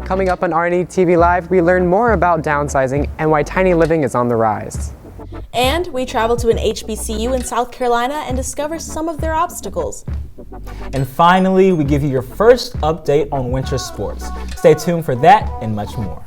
Coming up on RNE-TV Live, we learn more about downsizing and why tiny living is on the rise. And we travel to an HBCU in South Carolina and discover some of their obstacles. And finally, we give you your first update on winter sports. Stay tuned for that and much more.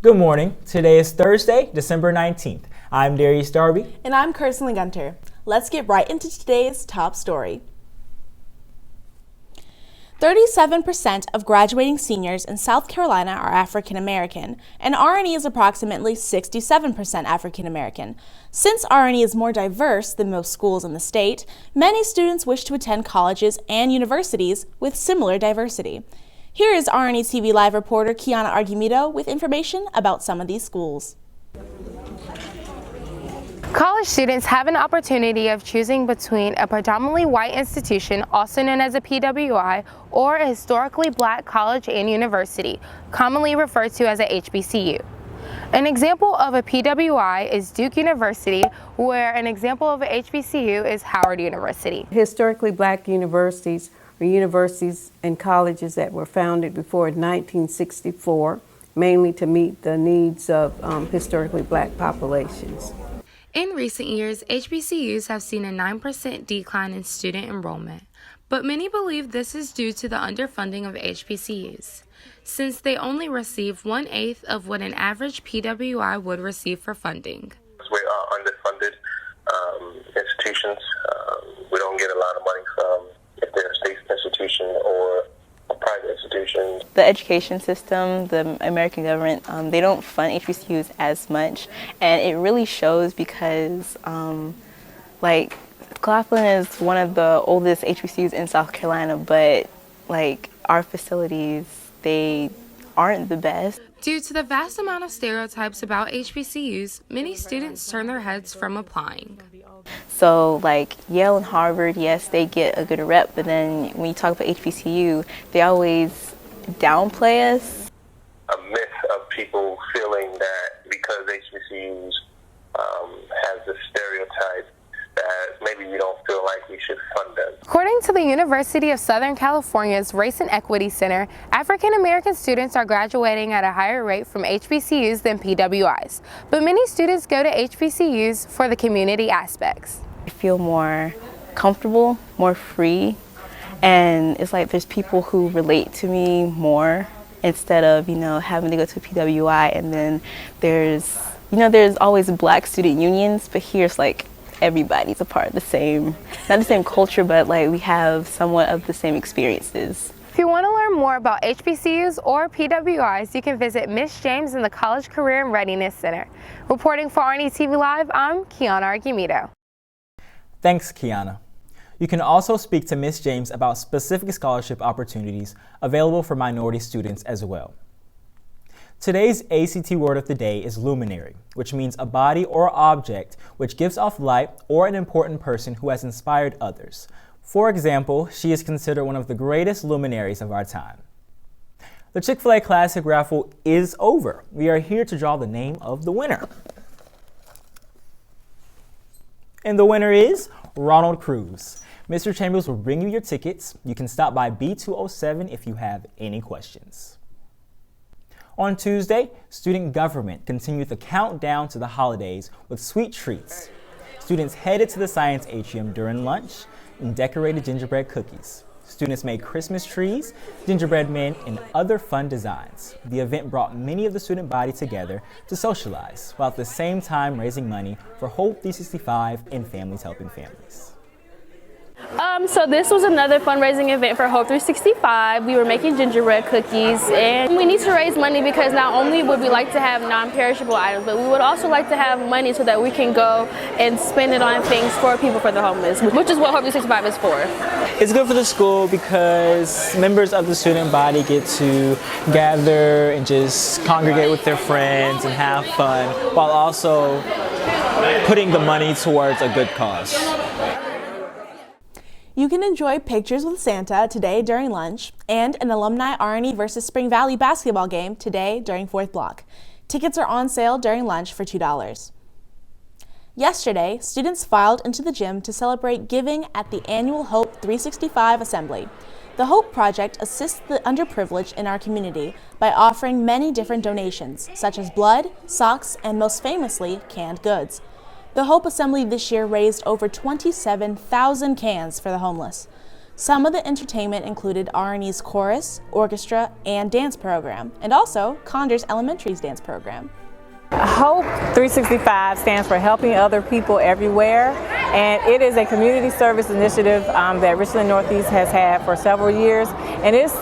Good morning. Today is Thursday, December 19th. I'm Darius Darby. And I'm Kirsten Gunter. Let's get right into today's top story. 37% of graduating seniors in South Carolina are African American, and RNE is approximately 67% African American. Since RNE is more diverse than most schools in the state, many students wish to attend colleges and universities with similar diversity. Here is RNE-TV Live reporter Kiana Argumido with information about some of these schools. College students have an opportunity of choosing between a predominantly white institution, also known as a PWI, or a historically black college and university, commonly referred to as a HBCU. An example of a PWI is Duke University, where an example of a HBCU is Howard University. Historically black universities are universities and colleges that were founded before 1964, mainly to meet the needs of historically black populations. In recent years, HBCUs have seen a 9% decline in student enrollment, but many believe this is due to the underfunding of HBCUs, since they only receive 1/8 of what an average PWI would receive for funding. We are underfunded institutions. We don't get a lot of money from if they're a state institution or a private institution. The education system, the American government, they don't fund HBCUs as much, and it really shows because Claflin is one of the oldest HBCUs in South Carolina, but our facilities, they aren't the best. Due to the vast amount of stereotypes about HBCUs, many students turn their heads from applying. So Yale and Harvard, yes, they get a good rep, but then when you talk about HBCU, they always downplay us. A myth of people feeling that because HBCUs has this stereotype that maybe we don't feel like we should fund them. According to the University of Southern California's Race and Equity Center, African American students are graduating at a higher rate from HBCUs than PWIs, but many students go to HBCUs for the community aspects. I feel more comfortable, more free, and it's like there's people who relate to me more instead of, having to go to a PWI, and then there's always black student unions, but here it's everybody's a part of the same, not the same culture, but we have somewhat of the same experiences. If you want to learn more about HBCUs or PWIs, you can visit Miss James in the College Career and Readiness Center. Reporting for RNE-TV Live, I'm Kiana Argumido. Thanks, Kiana. You can also speak to Miss James about specific scholarship opportunities available for minority students as well. Today's ACT word of the day is luminary, which means a body or object which gives off light or an important person who has inspired others. For example, she is considered one of the greatest luminaries of our time. The Chick-fil-A Classic raffle is over. We are here to draw the name of the winner. And the winner is Ronald Cruz. Mr. Chambers will bring you your tickets. You can stop by B207 if you have any questions. On Tuesday, student government continued the countdown to the holidays with sweet treats. Students headed to the science atrium during lunch and decorated gingerbread cookies. Students made Christmas trees, gingerbread men, and other fun designs. The event brought many of the student body together to socialize, while at the same time raising money for Hope 365 and Families Helping Families. So this was another fundraising event for Hope 365. We were making gingerbread cookies, and we need to raise money because not only would we like to have non-perishable items, but we would also like to have money so that we can go and spend it on things for people, for the homeless, which is what Hope 365 is for. It's good for the school because members of the student body get to gather and just congregate with their friends and have fun while also putting the money towards a good cause. You can enjoy Pictures with Santa today during lunch and an alumni RNE versus Spring Valley basketball game today during 4th block. Tickets are on sale during lunch for $2. Yesterday, students filed into the gym to celebrate giving at the annual Hope 365 Assembly. The Hope Project assists the underprivileged in our community by offering many different donations, such as blood, socks, and most famously, canned goods. The Hope Assembly this year raised over 27,000 cans for the homeless. Some of the entertainment included RNE's chorus, orchestra, and dance program, and also Condor's Elementary's dance program. Hope 365 stands for Helping Other People Everywhere, and it is a community service initiative that Richland Northeast has had for several years, and it's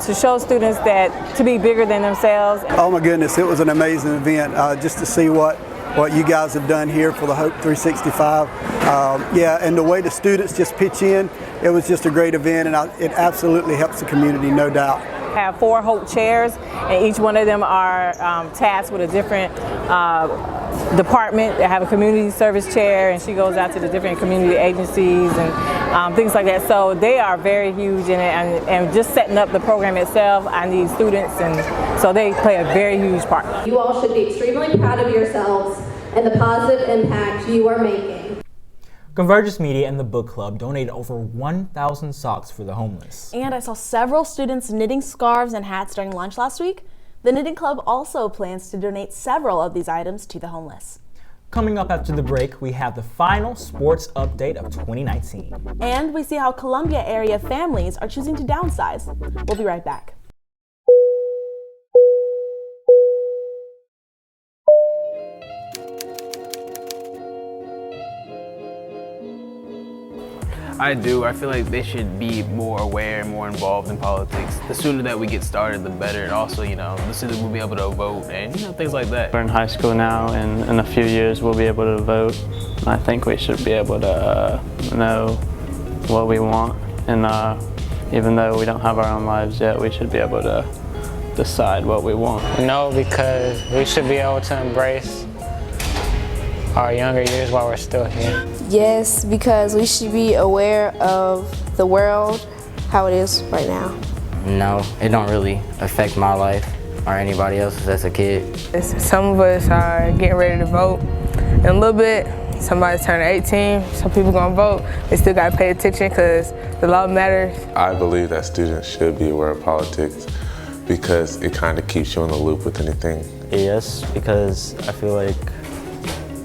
to show students that to be bigger than themselves. Oh my goodness, it was an amazing event just to see what you guys have done here for the Hope 365. And the way the students just pitch in, it was just a great event, and it absolutely helps the community, no doubt. We have 4 Hope chairs, and each one of them are tasked with a different department. They have a community service chair, and she goes out to the different community agencies and things like that. So they are very huge in it, and just setting up the program itself, I need students, and so they play a very huge part. You all should be extremely proud of yourselves and the positive impact you are making. Convergence Media and the book club donated over 1,000 socks for the homeless. And I saw several students knitting scarves and hats during lunch last week. The knitting club also plans to donate several of these items to the homeless. Coming up after the break, we have the final sports update of 2019. And we see how Columbia area families are choosing to downsize. We'll be right back. I do. I feel like they should be more aware and more involved in politics. The sooner that we get started, the better. And also, the sooner we'll be able to vote and, things like that. We're in high school now, and in a few years we'll be able to vote. I think we should be able to know what we want. And even though we don't have our own lives yet, we should be able to decide what we want. No, because we should be able to embrace our younger years while we're still here. Yes, because we should be aware of the world, how it is right now. No, it don't really affect my life or anybody else's as a kid. Some of us are getting ready to vote in a little bit. Somebody's turning 18, some people gonna vote. They still gotta pay attention because the law matters. I believe that students should be aware of politics because it kind of keeps you in the loop with anything. Yes, because I feel like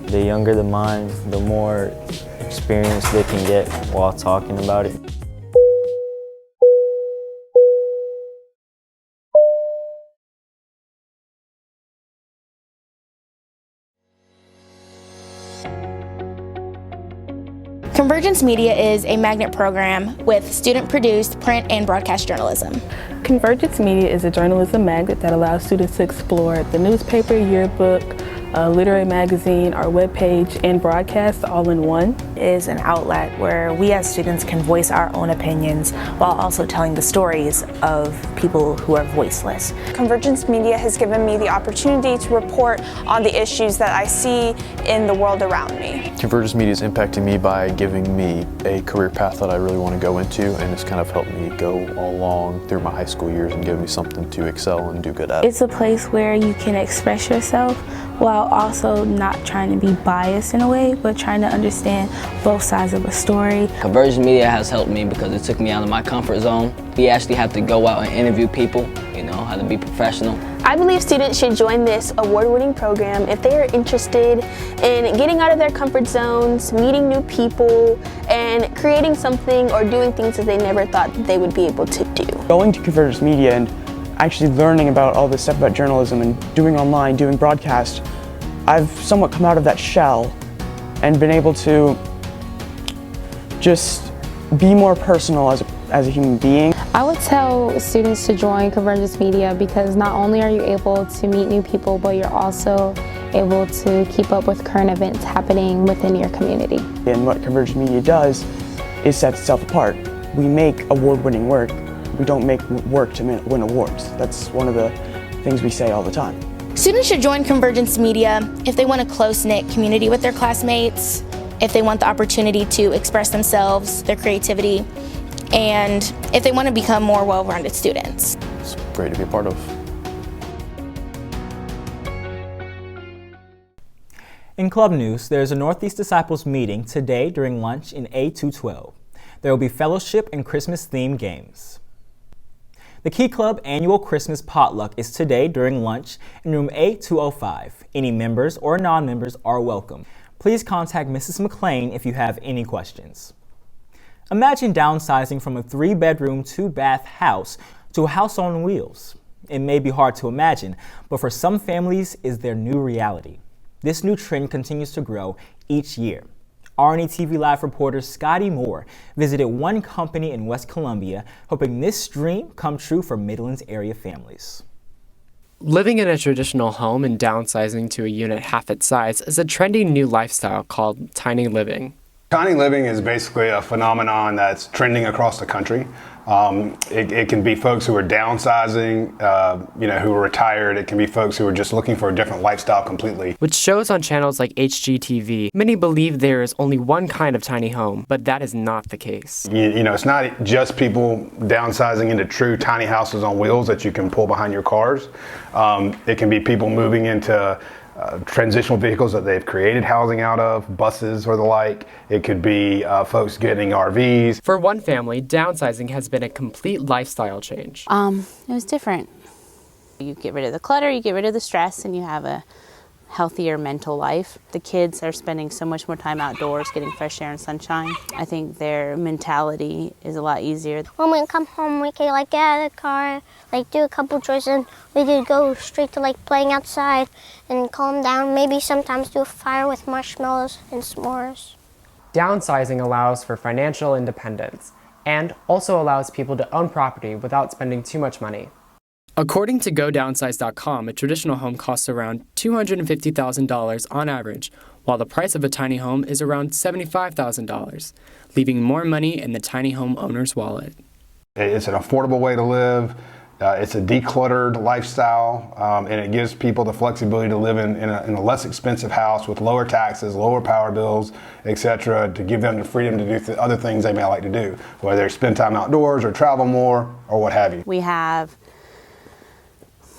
the younger the mind, the more experience they can get while talking about it. Convergence Media is a magnet program with student-produced print and broadcast journalism. Convergence Media is a journalism magnet that allows students to explore the newspaper, yearbook, literary magazine, our webpage, and broadcast all in one. It is an outlet where we as students can voice our own opinions while also telling the stories of people who are voiceless. Convergence Media has given me the opportunity to report on the issues that I see in the world around me. Convergence Media is impacting me by giving me a career path that I really want to go into, and it's kind of helped me go all along through my high school years and give me something to excel and do good at. It's a place where you can express yourself while also not trying to be biased in a way, but trying to understand both sides of a story. Convergence Media has helped me because it took me out of my comfort zone. We actually have to go out and interview people, how to be professional. I believe students should join this award-winning program if they are interested in getting out of their comfort zones, meeting new people, and creating something or doing things that they never thought that they would be able to do. Going to Convergence Media and actually learning about all this stuff about journalism and doing online, doing broadcast, I've somewhat come out of that shell and been able to just be more personal as a human being. I would tell students to join Convergence Media because not only are you able to meet new people, but you're also able to keep up with current events happening within your community. And what Convergence Media does is set itself apart. We make award-winning work. We don't make work to win awards. That's one of the things we say all the time. Students should join Convergence Media if they want a close-knit community with their classmates if they want the opportunity to express themselves, their creativity, and if they want to become more well-rounded students. It's great to be a part of. In club news, there is a Northeast Disciples meeting today during lunch in A212. There will be fellowship and Christmas-themed games. The Key Club annual Christmas potluck is today during lunch in room A205. Any members or non-members are welcome. Please contact Mrs. McLean if you have any questions. Imagine downsizing from a 3-bedroom, 2-bath house to a house on wheels. It may be hard to imagine, but for some families, is their new reality. This new trend continues to grow each year. RNE-TV Live reporter Scotty Moore visited one company in West Columbia, hoping this dream come true for Midlands area families. Living in a traditional home and downsizing to a unit half its size is a trendy new lifestyle called tiny living. Tiny living is basically a phenomenon that's trending across the country. It can be folks who are downsizing, who are retired. It can be folks who are just looking for a different lifestyle completely. With shows on channels like HGTV, many believe there is only one kind of tiny home, but that is not the case. It's not just people downsizing into true tiny houses on wheels that you can pull behind your cars. It can be people moving into transitional vehicles that they've created housing out of, buses or the like. It could be folks getting RVs. For one family, downsizing has been a complete lifestyle change. It was different. You get rid of the clutter, you get rid of the stress, and you have a healthier mental life. The kids are spending so much more time outdoors getting fresh air and sunshine. I think their mentality is a lot easier. When we come home, we can get out of the car, do a couple chores, and we could go straight to playing outside and calm down. Maybe sometimes do a fire with marshmallows and s'mores. Downsizing allows for financial independence and also allows people to own property without spending too much money. According to GoDownsize.com, a traditional home costs around $250,000 on average, while the price of a tiny home is around $75,000, leaving more money in the tiny home owner's wallet. It's an affordable way to live. It's a decluttered lifestyle, and it gives people the flexibility to live in a less expensive house with lower taxes, lower power bills, etc., to give them the freedom to do other things they may like to do, whether it's spend time outdoors or travel more or what have you. We have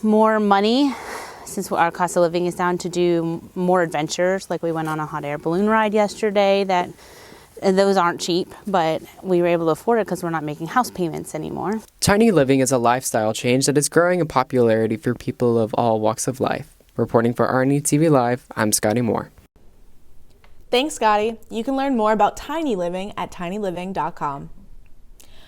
more money since our cost of living is down to do more adventures. We went on a hot air balloon ride yesterday. Those aren't cheap, but we were able to afford it because we're not making house payments anymore. Tiny living is a lifestyle change that is growing in popularity for people of all walks of life. Reporting for RNE-TV Live, I'm Scotty Moore. Thanks, Scotty. You can learn more about tiny living at tinyliving.com.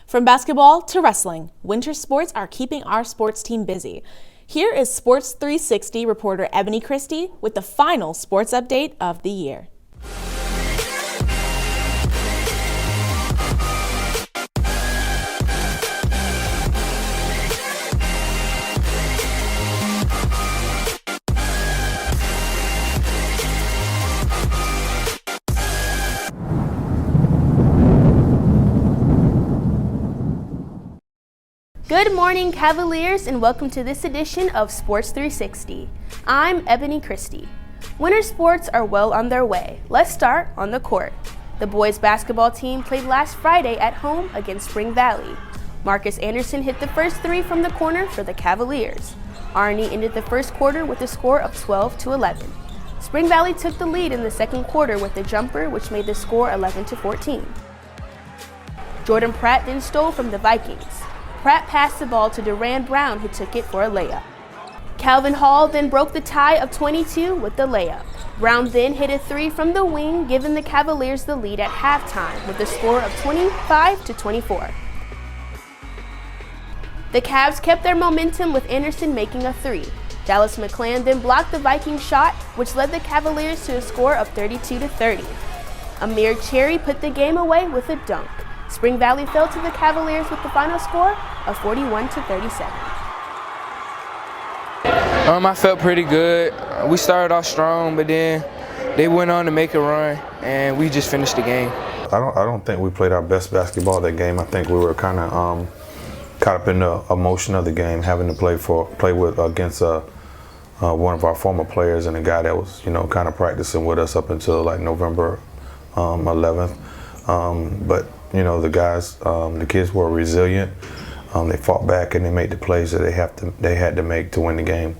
From basketball to wrestling, winter sports are keeping our sports team busy. Here is Sports 360 reporter Ebony Christie with the final sports update of the year. Good morning, Cavaliers, and welcome to this edition of Sports 360. I'm Ebony Christie. Winter sports are well on their way. Let's start on the court. The boys basketball team played last Friday at home against Spring Valley. Marcus Anderson hit the first three from the corner for the Cavaliers. RNE ended the first quarter with a score of 12-11. Spring Valley took the lead in the second quarter with a jumper, which made the score 11-14. Jordan Pratt then stole from the Vikings. Pratt passed the ball to Duran Brown, who took it for a layup. Calvin Hall then broke the tie of 22 with the layup. Brown then hit a three from the wing, giving the Cavaliers the lead at halftime with a score of 25-24. The Cavs kept their momentum with Anderson making a three. Dallas McClan then blocked the Viking shot, which led the Cavaliers to a score of 32-30. Amir Cherry put the game away with a dunk. Spring Valley fell to the Cavaliers with the final score of 41-37. I felt pretty good. We started off strong, but then they went on to make a run, and we just finished the game. I don't think we played our best basketball that game. I think we were kind of caught up in the emotion of the game, having to play against one of our former players and a guy that was kind of practicing with us up until November 11th. But you know, the guys, the kids were resilient. They fought back and they made the plays that they had to make to win the game.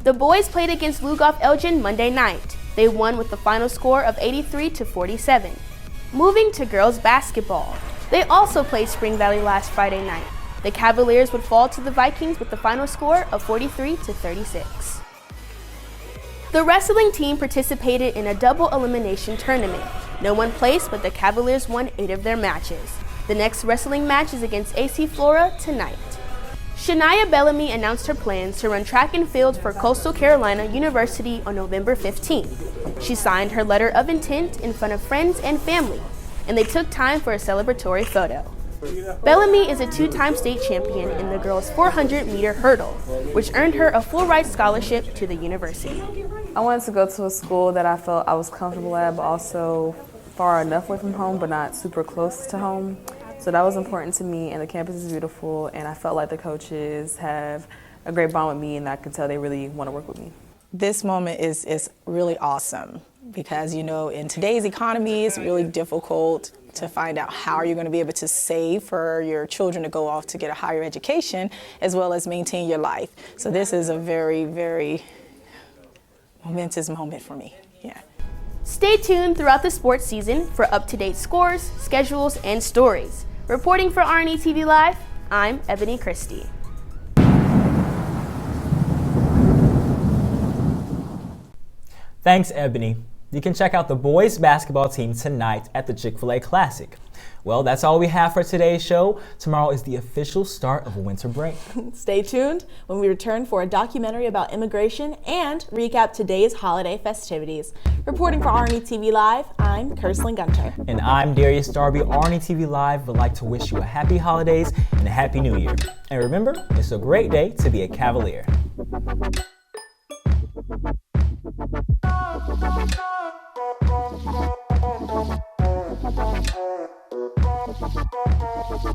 The boys played against Lugoff Elgin Monday night. They won with the final score of 83-47. Moving to girls basketball. They also played Spring Valley last Friday night. The Cavaliers would fall to the Vikings with the final score of 43-36. The wrestling team participated in a double elimination tournament. No one placed, but the Cavaliers won 8 of their matches. The next wrestling match is against AC Flora tonight. Shania Bellamy announced her plans to run track and field for Coastal Carolina University on November 15th. She signed her letter of intent in front of friends and family, and they took time for a celebratory photo. Bellamy is a 2-time state champion in the girls' 400-meter hurdle, which earned her a full-ride scholarship to the university. I wanted to go to a school that I felt I was comfortable at, but also far enough away from home, but not super close to home. So that was important to me, and the campus is beautiful, and I felt like the coaches have a great bond with me, and I can tell they really want to work with me. This moment is really awesome because, you know, in today's economy, it's really difficult to find out how you're going to be able to save for your children to go off to get a higher education as well as maintain your life. So this is a very, very momentous moment for me. Yeah. Stay tuned throughout the sports season for up-to-date scores, schedules, and stories. Reporting for RNE-TV Live, I'm Ebony Christie. Thanks, Ebony. You can check out the boys basketball team tonight at the Chick-fil-A Classic. Well, that's all we have for today's show. Tomorrow is the official start of winter break. Stay tuned when we return for a documentary about immigration and recap today's holiday festivities. Reporting for RNE-TV Live, I'm Kerslyn Gunter. And I'm Darius Darby. RNE-TV Live would like to wish you a happy holidays and a happy new year. And remember, it's a great day to be a Cavalier. Thank you.